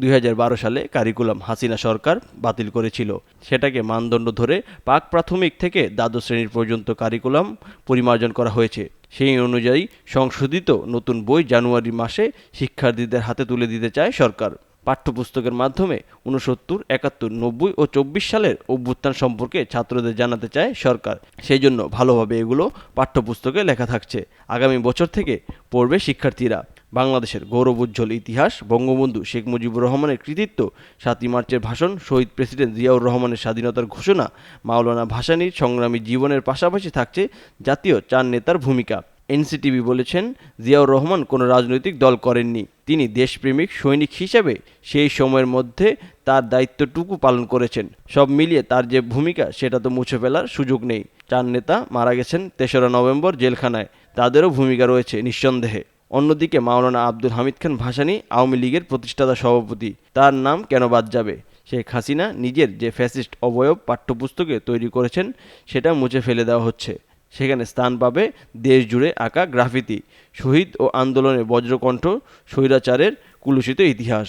2012 সালে কারিকুলাম হাসিনা সরকার বাতিল করেছিল। সেটাকে মানদণ্ড ধরে প্রাক প্রাথমিক থেকে দ্বাদশ শ্রেণী পর্যন্ত কারিকুলাম পরিমার্জন করা হয়েছে। সেই অনুযায়ী সংশোধিত নতুন বই জানুয়ারি মাসে শিক্ষার্থীদের হাতে তুলে দিতে চায় সরকার। পাঠ্যপুস্তকের মাধ্যমে 69, 71, 90 ও 24 সালের অভ্যুত্থান সম্পর্কে ছাত্রদের জানাতে চায় সরকার। সেই জন্য ভালোভাবে এগুলো পাঠ্যপুস্তকে লেখা থাকছে। আগামী বছর থেকে পড়বে শিক্ষার্থীরা। বাংলাদেশের গৌরবোজ্জ্বল ইতিহাস, বঙ্গবন্ধু শেখ মুজিবুর রহমানের কৃতিত্ব, 7ই মার্চের ভাষণ, শহীদ প্রেসিডেন্ট জিয়াউর রহমানের স্বাধীনতার ঘোষণা, মাওলানা ভাসানীর সংগ্রামী জীবনের পাশাপাশি থাকছে জাতীয় 4 নেতার ভূমিকা। এনসিটিভি বলেছেন, জিয়াউর রহমান কোনো রাজনৈতিক দল করেননি। তিনি দেশপ্রেমিক সৈনিক হিসেবে সেই সময়ের মধ্যে তার দায়িত্বটুকু পালন করেছেন। সব মিলিয়ে তার যে ভূমিকা সেটা তো মুছে ফেলার সুযোগ নেই। 4 নেতা মারা গেছেন 3রা নভেম্বর জেলখানায়, তাদেরও ভূমিকা রয়েছে নিঃসন্দেহে। অন্যদিকে মাওলানা আব্দুল হামিদ খান ভাসানী আওয়ামী লীগের প্রতিষ্ঠাতা সভাপতি, তার নাম কেন বাদ যাবে? শেখ হাসিনা নিজের যে ফ্যাসিস্ট অবয়ব পাঠ্যপুস্তকে তৈরি করেছেন সেটা মুছে ফেলে দেওয়া হচ্ছে। সেখানে স্থান পাবে দেশ জুড়ে আঁকা গ্রাফিতি, শহীদ ও আন্দোলনের বজ্রকণ্ঠ, স্বৈরাচারের কুলুষিত ইতিহাস।